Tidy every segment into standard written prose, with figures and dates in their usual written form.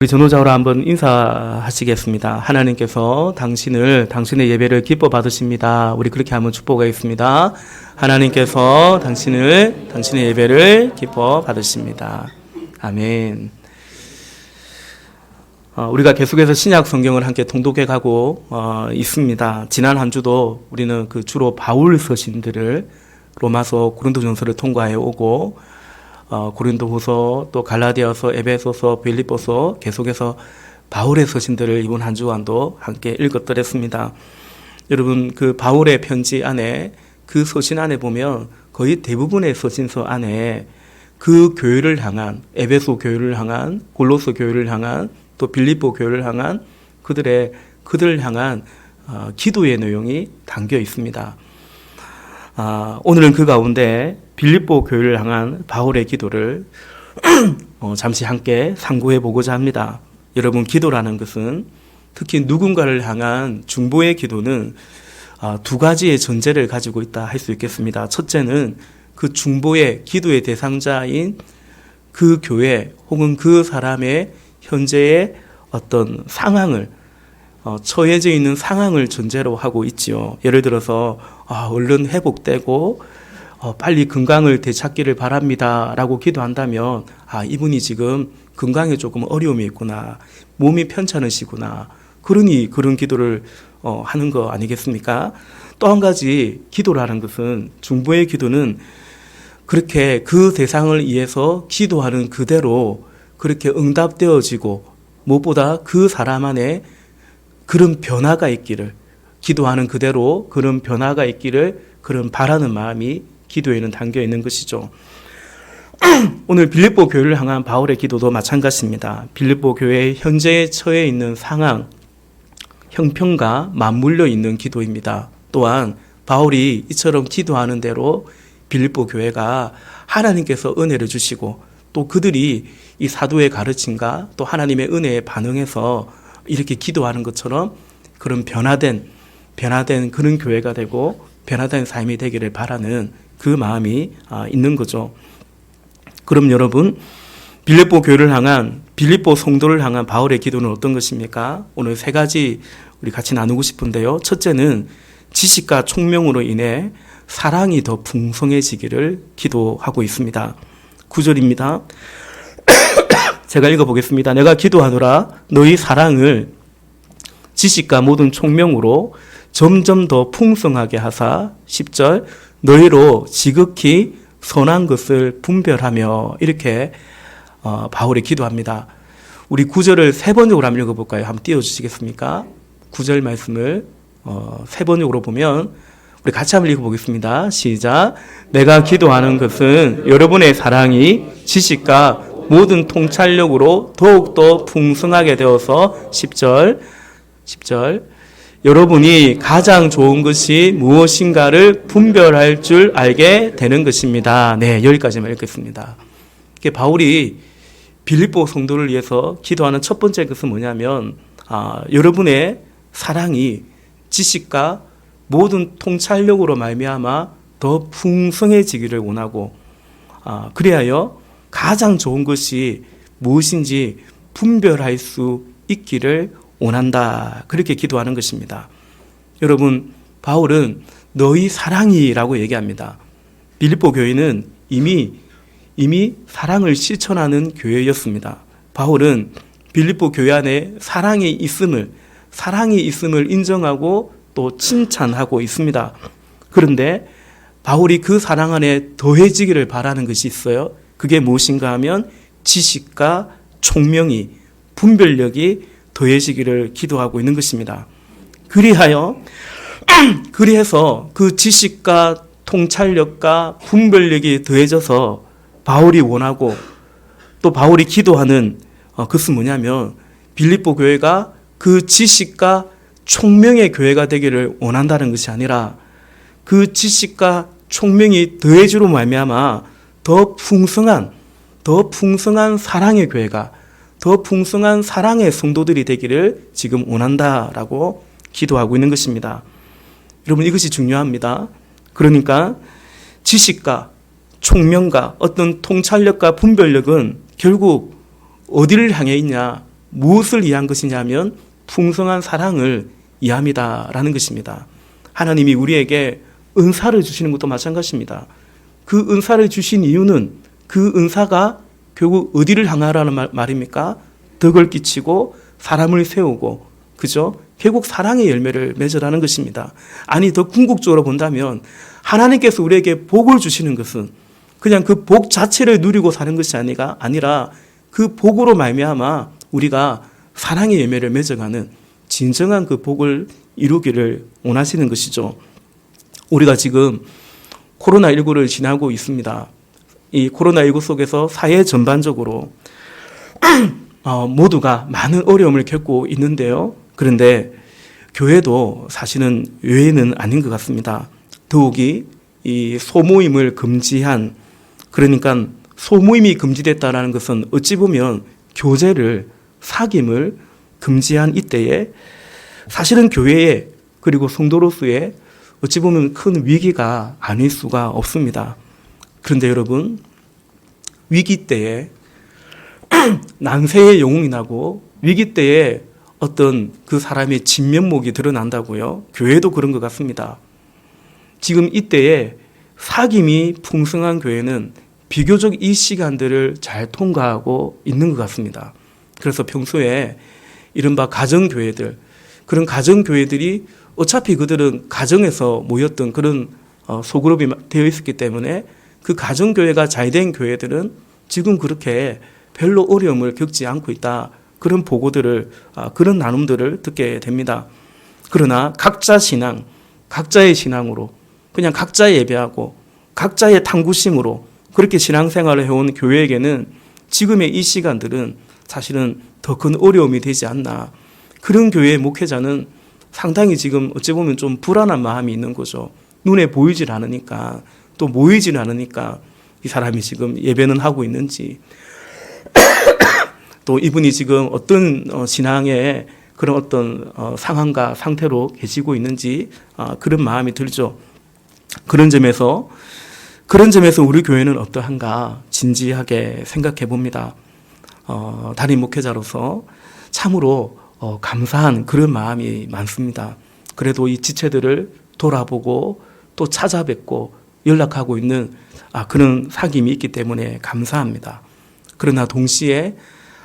우리 전도자로 한번 인사하시겠습니다. 하나님께서 당신의 예배를 기뻐 받으십니다. 우리 그렇게 한번 축복하겠습니다. 하나님께서 당신의 예배를 기뻐 받으십니다. 아멘. 우리가 계속해서 신약 성경을 함께 통독해 가고 있습니다. 지난 한 주도 우리는 주로 바울 서신들을 로마서, 고린도전서를 통과해 오고 고린도후서, 또 갈라디아서, 에베소서, 빌립보서 계속해서 바울의 서신들을 이번 한 주간도 함께 읽었더랬습니다. 여러분, 바울의 편지 안에, 그 서신 안에 보면 거의 대부분의 서신서 안에 그 교회를 향한, 에베소 교회를 향한, 골로새 교회를 향한, 또 빌립보 교회를 향한 그들을 향한 기도의 내용이 담겨 있습니다. 오늘은 그 가운데 빌립보 교회를 향한 바울의 기도를 잠시 함께 상고해 보고자 합니다. 여러분, 기도라는 것은, 특히 누군가를 향한 중보의 기도는 두 가지의 전제를 가지고 있다 할 수 있겠습니다. 첫째는 그 중보의 기도의 대상자인 그 교회 혹은 그 사람의 현재의 어떤 상황을, 처해져 있는 상황을 전제로 하고 있지요. 예를 들어서 얼른 회복되고 빨리 건강을 되찾기를 바랍니다 라고 기도한다면, 이분이 지금 건강에 조금 어려움이 있구나, 몸이 편찮으시구나, 그러니 그런 기도를 하는 거 아니겠습니까? 또 한 가지, 기도라는 것은, 중보의 기도는 그렇게 그 대상을 위해서 기도하는 그대로 그렇게 응답되어지고, 무엇보다 그 사람 안에 그런 변화가 있기를, 기도하는 그대로 그런 변화가 있기를, 그런 바라는 마음이 기도에는 담겨 있는 것이죠. 오늘 빌립보 교회를 향한 바울의 기도도 마찬가지입니다. 빌립보 교회의 현재 처해 있는 상황, 형편과 맞물려 있는 기도입니다. 또한 바울이 이처럼 기도하는 대로 빌립보 교회가 하나님께서 은혜를 주시고, 또 그들이 이 사도의 가르침과 또 하나님의 은혜에 반응해서 이렇게 기도하는 것처럼 그런 변화된 그런 교회가 되고 변화된 삶이 되기를 바라는 그 마음이 있는 거죠. 그럼 여러분, 빌립보 교회를 향한, 빌립보 성도를 향한 바울의 기도는 어떤 것입니까? 오늘 세 가지 우리 같이 나누고 싶은데요. 첫째는 지식과 총명으로 인해 사랑이 더 풍성해지기를 기도하고 있습니다. 9절입니다. 제가 읽어보겠습니다. 내가 기도하노라 너희 사랑을 지식과 모든 총명으로 점점 더 풍성하게 하사, 10절, 너희로 지극히 선한 것을 분별하며, 이렇게 바울이 기도합니다. 우리 9절을 세 번역으로 한번 읽어볼까요? 한번 띄워주시겠습니까? 9절 말씀을 세 번역으로 보면 우리 같이 한번 읽어보겠습니다. 시작. 내가 기도하는 것은 여러분의 사랑이 지식과 모든 통찰력으로 더욱더 풍성하게 되어서, 10절, 여러분이 가장 좋은 것이 무엇인가를 분별할 줄 알게 되는 것입니다. 네, 여기까지만 읽겠습니다. 바울이 빌립보 성도를 위해서 기도하는 첫 번째 것은 뭐냐면, 여러분의 사랑이 지식과 모든 통찰력으로 말미암아 더 풍성해지기를 원하고, 그리하여 가장 좋은 것이 무엇인지 분별할 수 있기를 원한다. 그렇게 기도하는 것입니다. 여러분, 바울은 너희 사랑이라고 얘기합니다. 빌립보 교회는 이미 사랑을 실천하는 교회였습니다. 바울은 빌립보 교회 안에 사랑이 있음을 인정하고 또 칭찬하고 있습니다. 그런데 바울이 그 사랑 안에 더해지기를 바라는 것이 있어요. 그게 무엇인가 하면 지식과 총명이, 분별력이 더해지기를 기도하고 있는 것입니다. 그리해서 그 지식과 통찰력과 분별력이 더해져서 바울이 원하고, 또 바울이 기도하는 그것은 뭐냐면, 빌립보 교회가 그 지식과 총명의 교회가 되기를 원한다는 것이 아니라, 그 지식과 총명이 더해지로 말미암아 더 풍성한 사랑의 교회가, 더 풍성한 사랑의 성도들이 되기를 지금 원한다라고 기도하고 있는 것입니다. 여러분, 이것이 중요합니다. 그러니까 지식과 총명과 어떤 통찰력과 분별력은 결국 어디를 향해 있냐? 무엇을 이해한 것이냐면 풍성한 사랑을 이해합니다라는 것입니다. 하나님이 우리에게 은사를 주시는 것도 마찬가지입니다. 그 은사를 주신 이유는 그 은사가 결국 어디를 향하라는 말입니까? 덕을 끼치고 사람을 세우고, 그죠? 결국 사랑의 열매를 맺으라는 것입니다. 아니, 더 궁극적으로 본다면 하나님께서 우리에게 복을 주시는 것은 그냥 그 복 자체를 누리고 사는 것이 아니라 그 복으로 말미암아 우리가 사랑의 열매를 맺어가는 진정한 그 복을 이루기를 원하시는 것이죠. 우리가 지금 코로나19를 지나고 있습니다. 이 코로나19 속에서 사회 전반적으로 모두가 많은 어려움을 겪고 있는데요. 그런데 교회도 사실은 외에는 아닌 것 같습니다. 더욱이 이 소모임을 금지한, 그러니까 소모임이 금지됐다는 것은 어찌 보면 교제를, 사귐을 금지한 이때에 사실은 교회에, 그리고 성도로서의 어찌 보면 큰 위기가 아닐 수가 없습니다. 그런데 여러분, 위기 때에 난세의 영웅이 나고 위기 때에 어떤 그 사람의 진면목이 드러난다고요. 교회도 그런 것 같습니다. 지금 이때에 사귐이 풍성한 교회는 비교적 이 시간들을 잘 통과하고 있는 것 같습니다. 그래서 평소에 이른바 가정교회들, 그런 가정교회들이 어차피 그들은 가정에서 모였던 그런 소그룹이 되어 있었기 때문에 그 가정교회가 잘된 교회들은 지금 그렇게 별로 어려움을 겪지 않고 있다. 그런 보고들을, 그런 나눔들을 듣게 됩니다. 그러나 각자 신앙, 각자의 신앙으로 그냥 각자 예배하고 각자의 탐구심으로 그렇게 신앙생활을 해온 교회에게는 지금의 이 시간들은 사실은 더 큰 어려움이 되지 않나. 그런 교회의 목회자는 상당히 지금 어찌 보면 좀 불안한 마음이 있는 거죠. 눈에 보이질 않으니까, 또 모이질 않으니까 이 사람이 지금 예배는 하고 있는지, 또 이분이 지금 어떤 신앙의 그런 어떤 상황과 상태로 계시고 있는지 그런 마음이 들죠. 그런 점에서 우리 교회는 어떠한가 진지하게 생각해 봅니다. 담임 목회자로서 참으로 감사한 그런 마음이 많습니다. 그래도 이 지체들을 돌아보고 또 찾아뵙고 연락하고 있는 그런 사귐이 있기 때문에 감사합니다. 그러나 동시에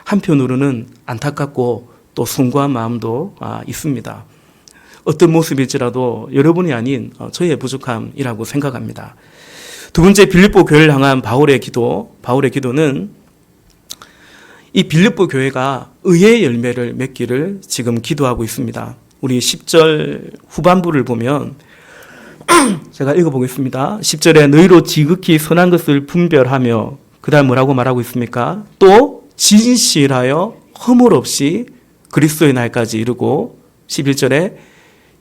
한편으로는 안타깝고 또 숭고한 마음도 있습니다. 어떤 모습일지라도 여러분이 아닌 저의 부족함이라고 생각합니다. 두 번째, 빌립보 교회를 향한 바울의 기도는 이 빌립보 교회가 의의 열매를 맺기를 지금 기도하고 있습니다. 우리 10절 후반부를 보면 제가 읽어보겠습니다. 10절에 너희로 지극히 선한 것을 분별하며, 그 다음 뭐라고 말하고 있습니까? 또 진실하여 허물 없이 그리스도의 날까지 이르고, 11절에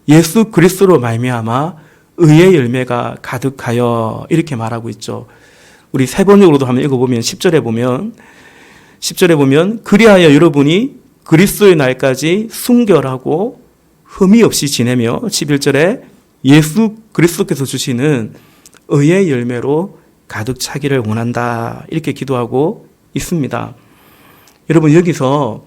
예수 그리스도로 말미암아 의의 열매가 가득하여, 이렇게 말하고 있죠. 우리 세 번역으로도 한번 읽어보면 10절에 보면 그리하여 여러분이 그리스도의 날까지 순결하고 흠이 없이 지내며, 11절에 예수 그리스도께서 주시는 의의 열매로 가득 차기를 원한다, 이렇게 기도하고 있습니다. 여러분, 여기서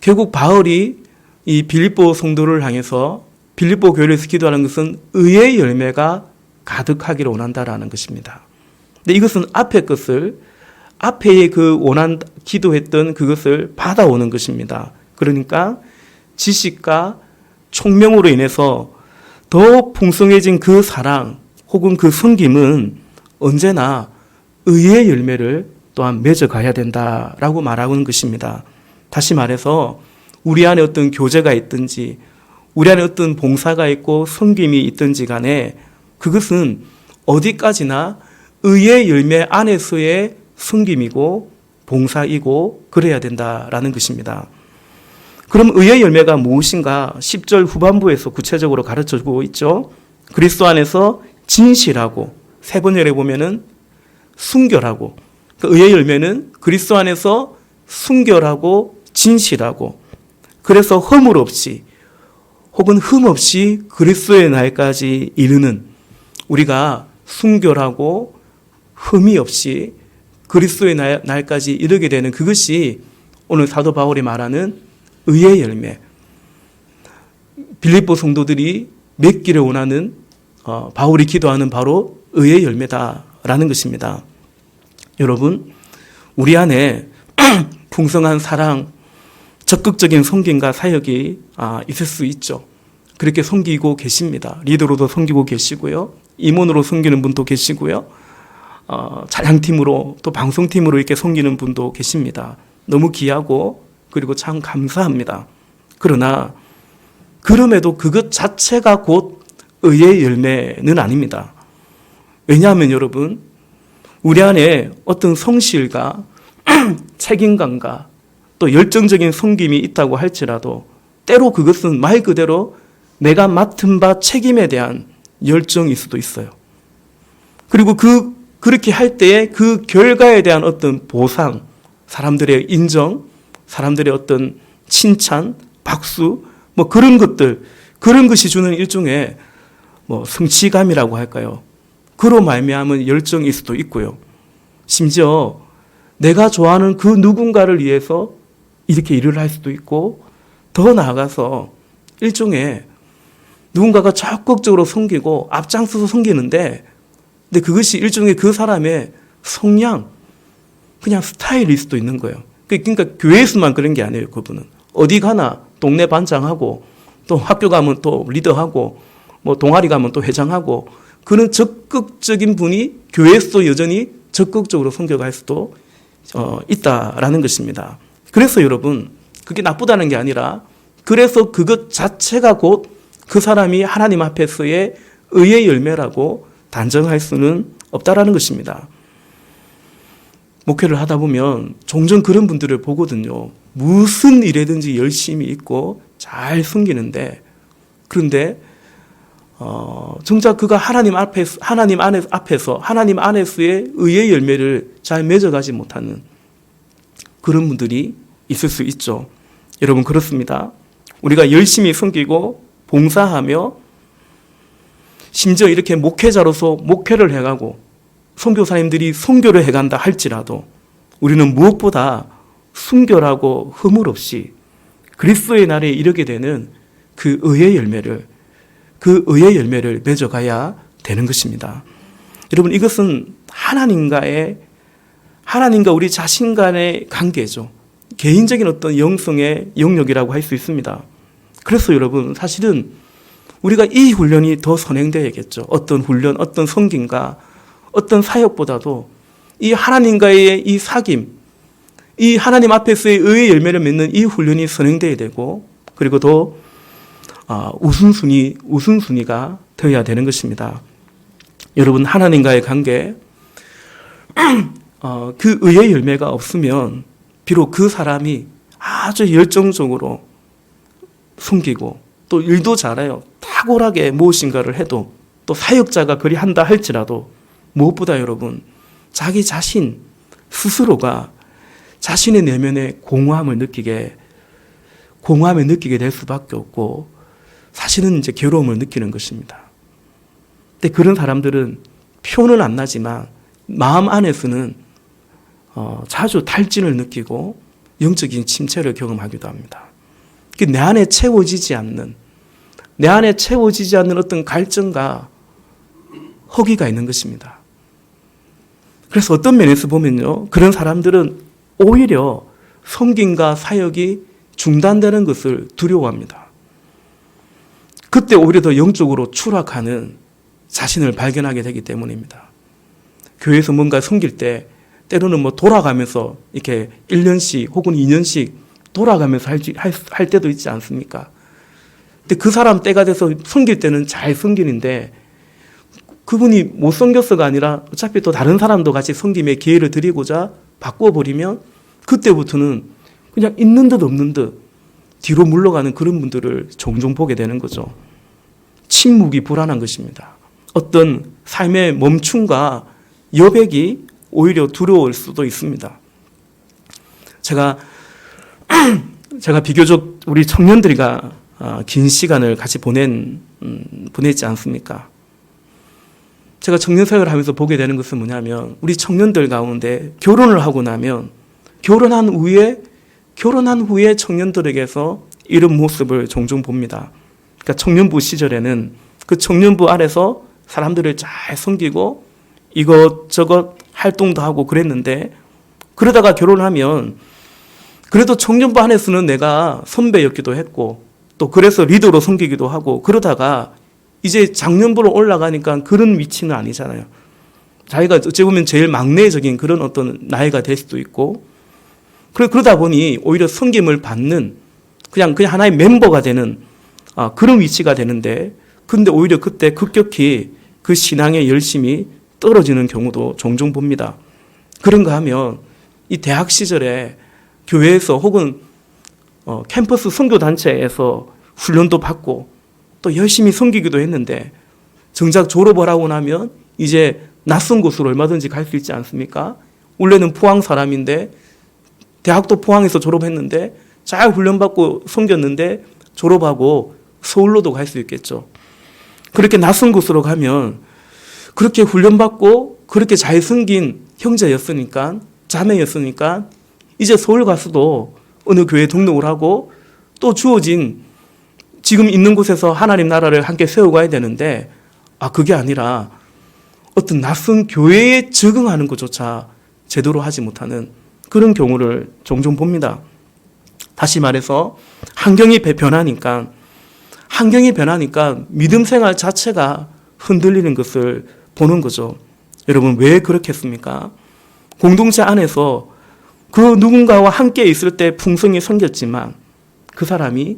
결국 바울이 이 빌립보 성도를 향해서 빌립보 교회에서 기도하는 것은 의의 열매가 가득하기를 원한다라는 것입니다. 근데 이것은 앞에 그 기도했던 그것을 받아오는 것입니다. 그러니까 지식과 총명으로 인해서 더 풍성해진 그 사랑 혹은 그 섬김은 언제나 의의 열매를 또한 맺어가야 된다라고 말하는 것입니다. 다시 말해서 우리 안에 어떤 교제가 있든지 우리 안에 어떤 봉사가 있고 섬김이 있든지 간에 그것은 어디까지나 의의 열매 안에서의 섬김이고 봉사이고 그래야 된다라는 것입니다. 그럼 의의 열매가 무엇인가? 10절 후반부에서 구체적으로 가르쳐주고 있죠. 그리스도 안에서 진실하고, 세 번열에 보면은 순결하고, 그 의의 열매는 그리스도 안에서 순결하고 진실하고, 그래서 허물 없이 혹은 흠 없이 그리스도의 날까지 이르는, 우리가 순결하고 흠이 없이 그리스도의 날까지 이르게 되는 그것이 오늘 사도 바울이 말하는 의의 열매. 빌립보 성도들이 맺기를 원하는 바울이 기도하는 바로 의의 열매다라는 것입니다. 여러분, 우리 안에 풍성한 사랑, 적극적인 섬김과 사역이 있을 수 있죠. 그렇게 섬기고 계십니다. 리더로도 섬기고 계시고요. 임원으로 섬기는 분도 계시고요. 찬양팀으로 또 방송팀으로 이렇게 섬기는 분도 계십니다. 너무 귀하고 그리고 참 감사합니다. 그러나 그럼에도 그것 자체가 곧 의의 열매는 아닙니다. 왜냐하면 여러분, 우리 안에 어떤 성실과 책임감과 또 열정적인 섬김이 있다고 할지라도 때로 그것은 말 그대로 내가 맡은 바 책임에 대한 열정일 수도 있어요. 그리고 그렇게 할 때에 그 결과에 대한 어떤 보상, 사람들의 인정, 사람들의 어떤 칭찬, 박수, 뭐 그런 것들, 그런 것이 주는 일종의 뭐 성취감이라고 할까요? 그로 말미암은 열정일 수도 있고요. 심지어 내가 좋아하는 그 누군가를 위해서 이렇게 일을 할 수도 있고, 더 나아가서 일종의 누군가가 적극적으로 섬기고 앞장서서 섬기는데, 근데 그것이 일종의 그 사람의 성향, 그냥 스타일일 수도 있는 거예요. 그러니까 교회에서만 그런 게 아니에요. 그분은 어디 가나 동네 반장하고, 또 학교 가면 또 리더하고, 뭐 동아리 가면 또 회장하고, 그런 적극적인 분이 교회에서도 여전히 적극적으로 섬겨갈 수도 있다라는 것입니다. 그래서 여러분, 그게 나쁘다는 게 아니라, 그래서 그것 자체가 곧 그 사람이 하나님 앞에서의 의의 열매라고 단정할 수는 없다라는 것입니다. 목회를 하다 보면 종종 그런 분들을 보거든요. 무슨 일에든지 열심히 있고 잘 섬기는데, 그런데 정작 그가 하나님 앞에서 하나님 안에서의 의의 열매를 잘 맺어가지 못하는 그런 분들이 있을 수 있죠. 여러분, 그렇습니다. 우리가 열심히 섬기고 봉사하며 심지어 이렇게 목회자로서 목회를 해가고 선교사님들이 선교를 해간다 할지라도 우리는 무엇보다 순결하고 허물 없이 그리스도의 날에 이르게 되는 그 의의 열매를 맺어가야 되는 것입니다. 여러분, 이것은 하나님과 우리 자신 간의 관계죠. 개인적인 어떤 영성의 영역이라고 할 수 있습니다. 그래서 여러분, 사실은 우리가 이 훈련이 더 선행되어야겠죠. 어떤 훈련, 어떤 섬김과 어떤 사역보다도 이 하나님과의 이 사귐, 이 하나님 앞에서의 의의 열매를 맺는 이 훈련이 선행되어야 되고, 그리고 더 우선순위가 되어야 되는 것입니다. 여러분, 하나님과의 관계, 그 의의 열매가 없으면 비록 그 사람이 아주 열정적으로 섬기고 또 일도 잘해요. 탁월하게 무엇인가를 해도, 또 사역자가 그리 한다 할지라도 무엇보다 여러분, 자기 자신 스스로가 자신의 내면의 공허함을 느끼게 될 수밖에 없고, 사실은 이제 괴로움을 느끼는 것입니다. 근데 그런 사람들은 표는 안 나지만 마음 안에서는 자주 탈진을 느끼고 영적인 침체를 경험하기도 합니다. 내 안에 채워지지 않는 어떤 갈증과 허기가 있는 것입니다. 그래서 어떤 면에서 보면요, 그런 사람들은 오히려 섬김과 사역이 중단되는 것을 두려워합니다. 그때 오히려 더 영적으로 추락하는 자신을 발견하게 되기 때문입니다. 교회에서 뭔가 섬길 때 때로는 뭐 돌아가면서 이렇게 1년씩 혹은 2년씩 돌아가면서 할 때도 있지 않습니까? 근데 그 사람 때가 돼서 섬길 때는 잘 섬기는데, 그분이 못 섬겼어가 아니라 어차피 또 다른 사람도 같이 섬김의 기회를 드리고자 바꿔버리면 그때부터는 그냥 있는 듯 없는 듯 뒤로 물러가는 그런 분들을 종종 보게 되는 거죠. 침묵이 불안한 것입니다. 어떤 삶의 멈춤과 여백이 오히려 두려울 수도 있습니다. 제가 비교적 우리 청년들과 긴 시간을 같이 보냈지 않습니까? 제가 청년 사역을 하면서 보게 되는 것은 뭐냐면, 우리 청년들 가운데 결혼을 하고 나면 결혼한 후에 결혼한 후에 청년들에게서 이런 모습을 종종 봅니다. 그러니까 청년부 시절에는 그 청년부 아래서 사람들을 잘 섬기고 이것저것 활동도 하고 그랬는데, 그러다가 결혼하면 그래도 청년부 안에서는 내가 선배였기도 했고 또 그래서 리더로 섬기기도 하고, 그러다가 이제 장년부로 올라가니까 그런 위치는 아니잖아요. 자기가 어찌 보면 제일 막내적인 그런 어떤 나이가 될 수도 있고, 그러다 보니 오히려 섬김을 받는 그냥 하나의 멤버가 되는 그런 위치가 되는데, 근데 오히려 그때 급격히 그 신앙의 열심이 떨어지는 경우도 종종 봅니다. 그런가 하면 이 대학 시절에 교회에서 혹은 캠퍼스 선교단체에서 훈련도 받고 또 열심히 섬기기도 했는데, 정작 졸업을 하고 나면 이제 낯선 곳으로 얼마든지 갈 수 있지 않습니까? 원래는 포항 사람인데 대학도 포항에서 졸업했는데 잘 훈련받고 섬겼는데 졸업하고 서울로도 갈 수 있겠죠. 그렇게 낯선 곳으로 가면 그렇게 훈련받고 그렇게 잘 섬긴 형제였으니까, 자매였으니까 이제 서울 가서도 어느 교회에 등록을 하고 또 주어진 지금 있는 곳에서 하나님 나라를 함께 세워가야 되는데, 그게 아니라 어떤 낯선 교회에 적응하는 것조차 제대로 하지 못하는 그런 경우를 종종 봅니다. 다시 말해서 환경이 변하니까 믿음 생활 자체가 흔들리는 것을 보는 거죠. 여러분, 왜 그렇겠습니까? 공동체 안에서 그 누군가와 함께 있을 때 풍성이 생겼지만 그 사람이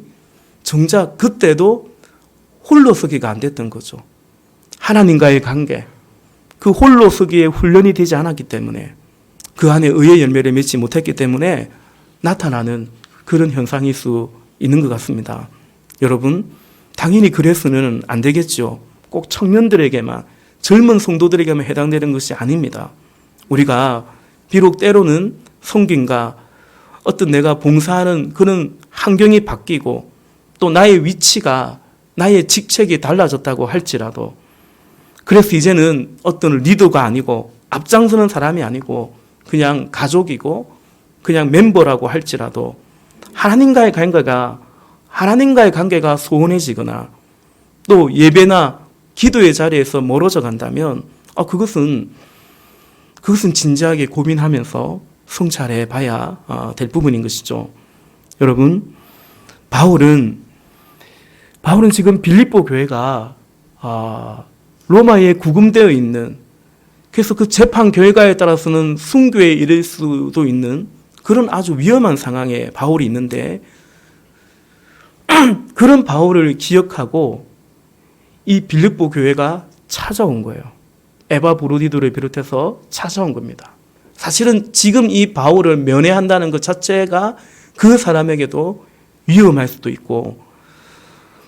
정작 그때도 홀로서기가 안 됐던 거죠. 하나님과의 관계, 그 홀로서기에 훈련이 되지 않았기 때문에, 그 안에 의의 열매를 맺지 못했기 때문에 나타나는 그런 현상일 수 있는 것 같습니다. 여러분, 당연히 그래서는 안 되겠죠. 꼭 청년들에게만, 젊은 성도들에게만 해당되는 것이 아닙니다. 우리가 비록 때로는 섬김과 어떤 내가 봉사하는 그런 환경이 바뀌고 또 나의 위치가, 나의 직책이 달라졌다고 할지라도, 그래서 이제는 어떤 리더가 아니고 앞장서는 사람이 아니고 그냥 가족이고 그냥 멤버라고 할지라도 하나님과의 관계가 소원해지거나 또 예배나 기도의 자리에서 멀어져 간다면 그것은 진지하게 고민하면서 성찰해 봐야 될 부분인 것이죠. 여러분, 바울은 지금 빌립보 교회가 로마에 구금되어 있는, 그래서 그 재판 결과에 따라서는 순교에 이를 수도 있는 그런 아주 위험한 상황에 바울이 있는데, 그런 바울을 기억하고 이 빌립보 교회가 찾아온 거예요. 에바브로디도를 비롯해서 찾아온 겁니다. 사실은 지금 이 바울을 면회한다는 것 자체가 그 사람에게도 위험할 수도 있고,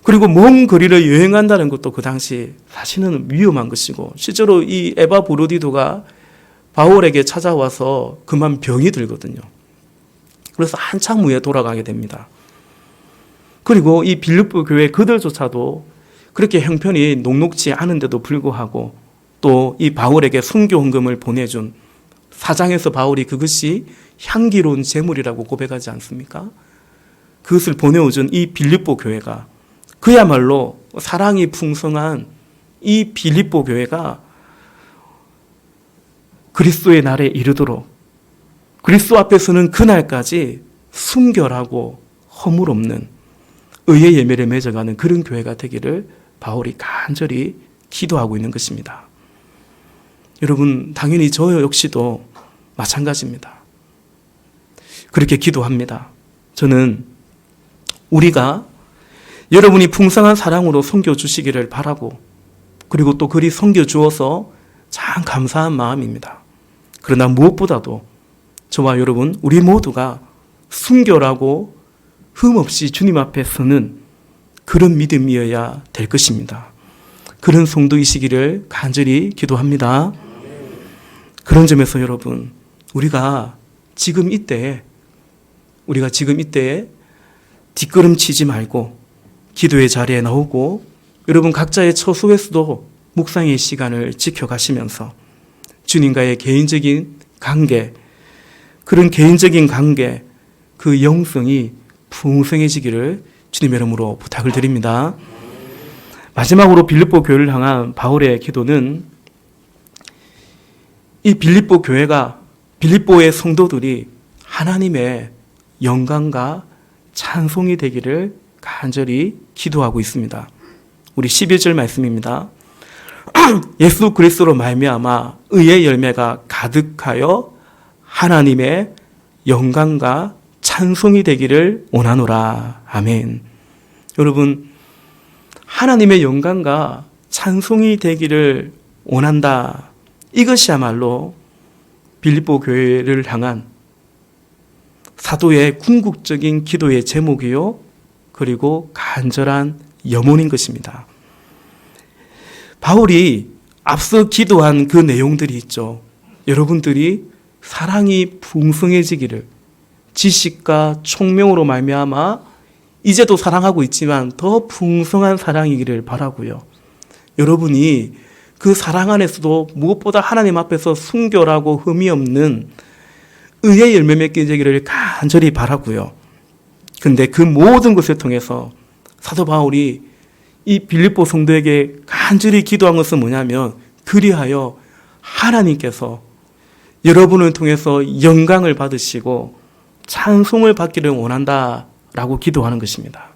그리고 먼 거리를 여행한다는 것도 그 당시 사실은 위험한 것이고, 실제로 이 에바브로디도가 바울에게 찾아와서 그만 병이 들거든요. 그래서 한참 후에 돌아가게 됩니다. 그리고 이 빌립보 교회 그들조차도 그렇게 형편이 녹록지 않은데도 불구하고 또 이 바울에게 순교 헌금을 보내준, 4장에서 바울이 그것이 향기로운 제물이라고 고백하지 않습니까? 그것을 보내어준 이 빌립보 교회가, 그야말로 사랑이 풍성한 이 빌립보 교회가 그리스도의 날에 이르도록, 그리스도 앞에서는 그날까지 순결하고 허물 없는 의의 열매를 맺어가는 그런 교회가 되기를 바울이 간절히 기도하고 있는 것입니다. 여러분, 당연히 저 역시도 마찬가지입니다. 그렇게 기도합니다. 저는 우리가 여러분이 풍성한 사랑으로 섬겨주시기를 바라고, 그리고 또 그리 섬겨주어서 참 감사한 마음입니다. 그러나 무엇보다도 저와 여러분, 우리 모두가 순결하고 흠없이 주님 앞에 서는 그런 믿음이어야 될 것입니다. 그런 성도이시기를 간절히 기도합니다. 그런 점에서 여러분, 우리가 지금 이때에 뒷걸음치지 말고 기도의 자리에 나오고, 여러분 각자의 처소에서도 묵상의 시간을 지켜가시면서 주님과의 개인적인 관계, 그런 개인적인 관계, 그 영성이 풍성해지기를 주님의 이름으로 부탁을 드립니다. 마지막으로 빌립보 교회를 향한 바울의 기도는 이 빌립보 교회가, 빌립보의 성도들이 하나님의 영광과 찬송이 되기를 간절히 기도하고 있습니다. 우리 11절 말씀입니다. 예수 그리스도로 말미암아 의의 열매가 가득하여 하나님의 영광과 찬송이 되기를 원하노라. 아멘. 여러분, 하나님의 영광과 찬송이 되기를 원한다. 이것이야말로 빌립보 교회를 향한 사도의 궁극적인 기도의 제목이요, 그리고 간절한 염원인 것입니다. 바울이 앞서 기도한 그 내용들이 있죠. 여러분들이 사랑이 풍성해지기를, 지식과 총명으로 말미암아 이제도 사랑하고 있지만 더 풍성한 사랑이기를 바라고요. 여러분이 그 사랑 안에서도 무엇보다 하나님 앞에서 순결하고 흠이 없는 의의 열매 맺게 되기를 간절히 바라고요. 근데 그 모든 것을 통해서 사도 바울이 이 빌립보 성도에게 간절히 기도한 것은 뭐냐면, 그리하여 하나님께서 여러분을 통해서 영광을 받으시고 찬송을 받기를 원한다라고 기도하는 것입니다.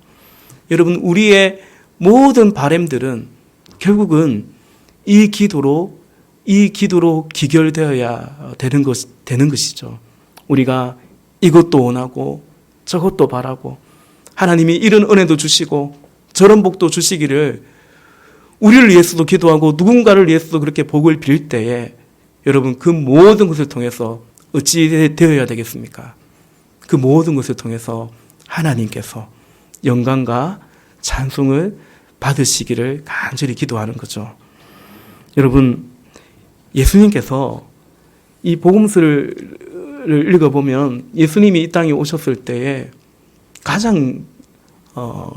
여러분, 우리의 모든 바람들은 결국은 이 기도로 기결되어야 되는 것이죠. 우리가 이것도 원하고 저것도 바라고, 하나님이 이런 은혜도 주시고 저런 복도 주시기를 우리를 위해서도 기도하고 누군가를 위해서도 그렇게 복을 빌 때에, 여러분, 그 모든 것을 통해서 어찌 되어야 되겠습니까? 그 모든 것을 통해서 하나님께서 영광과 찬송을 받으시기를 간절히 기도하는 거죠. 여러분, 예수님께서 이 복음서를 읽어보면 예수님이 이 땅에 오셨을 때에 가장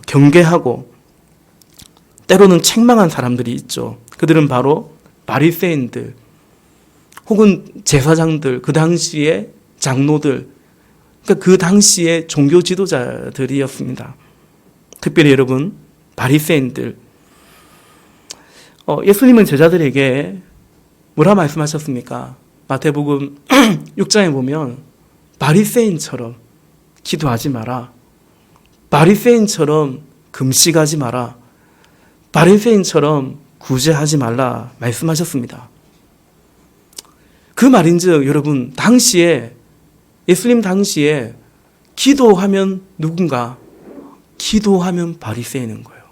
경계하고 때로는 책망한 사람들이 있죠. 그들은 바로 바리새인들 혹은 제사장들, 그 당시의 장로들, 그러니까 그 당시의 종교 지도자들이었습니다. 특별히 여러분, 바리새인들. 예수님은 제자들에게 뭐라 말씀하셨습니까? 마태복음 6장에 보면 바리새인처럼 기도하지 마라, 바리새인처럼 금식하지 마라, 바리새인처럼 구제하지 말라 말씀하셨습니다. 그 말인즉 여러분, 예수님 당시에 기도하면 누군가? 기도하면 바리새인인 거예요.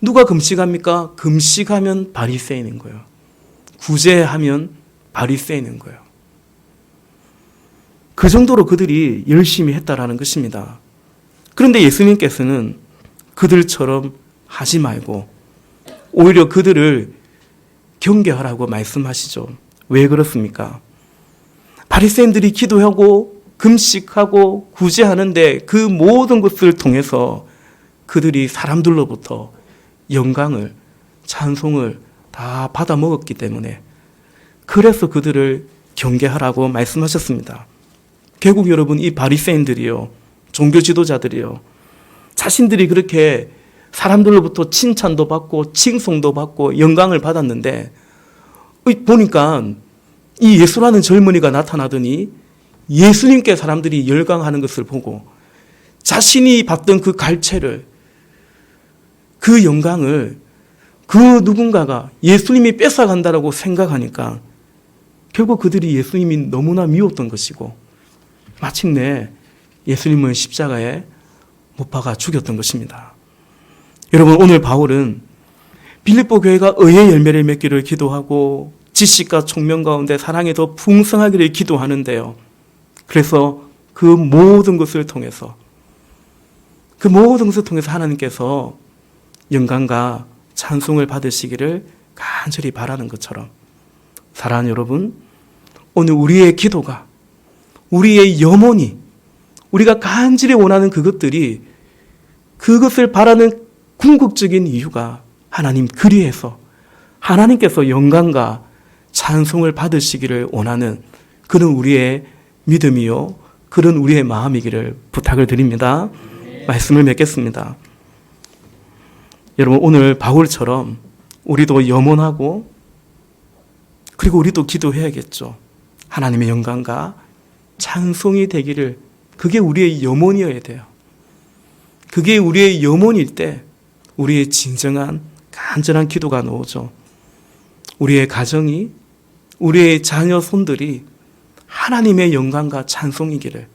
누가 금식합니까? 금식하면 바리새인인 거예요. 구제하면 바리새인인 거예요. 그 정도로 그들이 열심히 했다라는 것입니다. 그런데 예수님께서는 그들처럼 하지 말고 오히려 그들을 경계하라고 말씀하시죠. 왜 그렇습니까? 바리새인들이 기도하고 금식하고 구제하는데 그 모든 것을 통해서 그들이 사람들로부터 영광을, 찬송을 다 받아 먹었기 때문에, 그래서 그들을 경계하라고 말씀하셨습니다. 결국 여러분, 이 바리새인들이요, 종교 지도자들이요, 자신들이 그렇게 사람들로부터 칭찬도 받고 칭송도 받고 영광을 받았는데, 보니까 이 예수라는 젊은이가 나타나더니 예수님께 사람들이 열광하는 것을 보고 자신이 받던 그 갈채를, 그 영광을 그 누군가가, 예수님이 뺏어간다라고 생각하니까 결국 그들이 예수님이 너무나 미웠던 것이고 마침내 예수님을 십자가에 못 박아 죽였던 것입니다. 여러분, 오늘 바울은 빌립보 교회가 의의 열매를 맺기를 기도하고 지식과 총명 가운데 사랑이 더 풍성하기를 기도하는데요. 그래서 그 모든 것을 통해서 하나님께서 영광과 찬송을 받으시기를 간절히 바라는 것처럼, 사랑하는 여러분, 오늘 우리의 기도가, 우리의 염원이, 우리가 간절히 원하는 그것을 바라는 궁극적인 이유가 하나님 그리해서 하나님께서 영광과 찬송을 받으시기를 원하는 그런 우리의 믿음이요, 그런 우리의 마음이기를 부탁을 드립니다. 말씀을 맺겠습니다. 여러분, 오늘 바울처럼 우리도 염원하고 그리고 우리도 기도해야겠죠. 하나님의 영광과 찬송이 되기를, 그게 우리의 염원이어야 돼요. 그게 우리의 염원일 때 우리의 진정한 간절한 기도가 나오죠. 우리의 가정이, 우리의 자녀 손들이 하나님의 영광과 찬송이기를,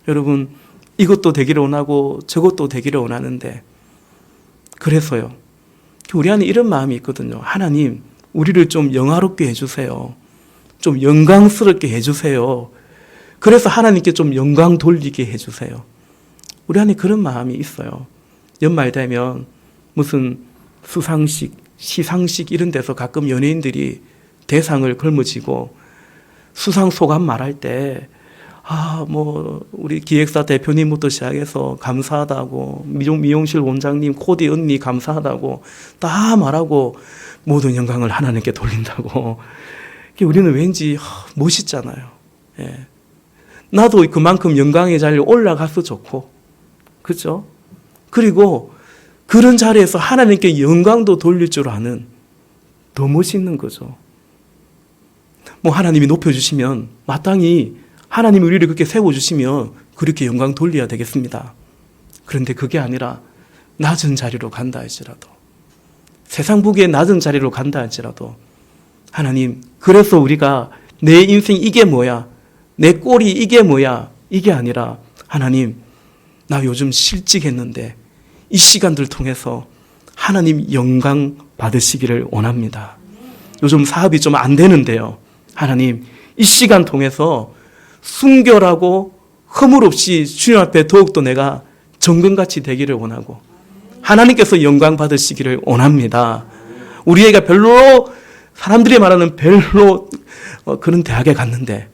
여러분 이것도 되기를 원하고 저것도 되기를 원하는데, 그래서요 우리 안에 이런 마음이 있거든요. 하나님, 우리를 좀 영화롭게 해주세요. 좀 영광스럽게 해주세요. 그래서 하나님께 좀 영광 돌리게 해주세요. 우리 안에 그런 마음이 있어요. 연말 되면 무슨 수상식, 시상식 이런 데서 가끔 연예인들이 대상을 걸머쥐고 수상 소감 말할 때 우리 기획사 대표님부터 시작해서 감사하다고, 미용실 원장님, 코디 언니 감사하다고 다 말하고 모든 영광을 하나님께 돌린다고. 우리는 왠지 멋있잖아요. 예. 나도 그만큼 영광의 자리에 올라가서 좋고, 그렇죠? 그리고 그런 자리에서 하나님께 영광도 돌릴 줄 아는, 더 멋있는 거죠. 하나님이 높여주시면 마땅히 하나님이 우리를 그렇게 세워주시면 그렇게 영광 돌려야 되겠습니다. 그런데 그게 아니라 낮은 자리로 간다 할지라도, 세상 보기에 낮은 자리로 간다 할지라도, 하나님, 그래서 우리가 내 인생 이게 뭐야, 내 꼴이 이게 뭐야, 이게 아니라 하나님, 나 요즘 실직했는데 이 시간들 통해서 하나님 영광 받으시기를 원합니다. 요즘 사업이 좀 안 되는데요, 하나님 이 시간 통해서 순결하고 허물 없이 주님 앞에 더욱더 내가 정금같이 되기를 원하고 하나님께서 영광 받으시기를 원합니다. 우리 애가 별로, 사람들이 말하는 별로 그런 대학에 갔는데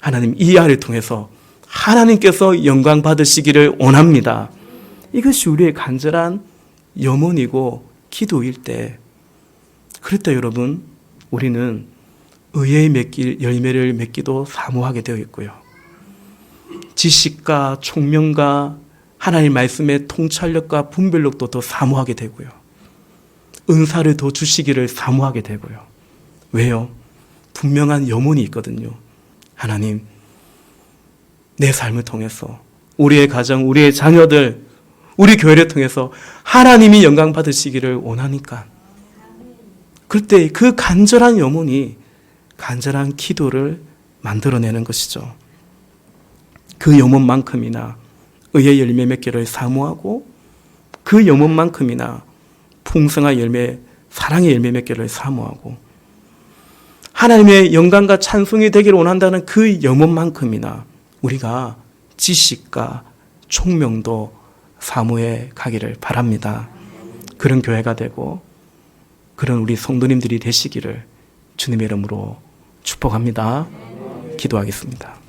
하나님 이 아이를 통해서 하나님께서 영광 받으시기를 원합니다. 이것이 우리의 간절한 염원이고 기도일 때, 그럴 때 여러분, 우리는 의의 열매를 맺기도 사모하게 되어 있고요. 지식과 총명과 하나님 말씀의 통찰력과 분별력도 더 사모하게 되고요. 은사를 더 주시기를 사모하게 되고요. 왜요? 분명한 염원이 있거든요. 하나님, 내 삶을 통해서 우리의 가정, 우리의 자녀들, 우리 교회를 통해서 하나님이 영광 받으시기를 원하니까, 그때 그 간절한 염원이 간절한 기도를 만들어내는 것이죠. 그 염원만큼이나 의의 열매 맺기를 사모하고 그 염원만큼이나 풍성한 열매, 사랑의 열매 맺기를 사모하고 하나님의 영광과 찬송이 되기를 원한다는 그 염원만큼이나 우리가 지식과 총명도 사모해 가기를 바랍니다. 그런 교회가 되고 그런 우리 성도님들이 되시기를 주님의 이름으로 축복합니다. 기도하겠습니다.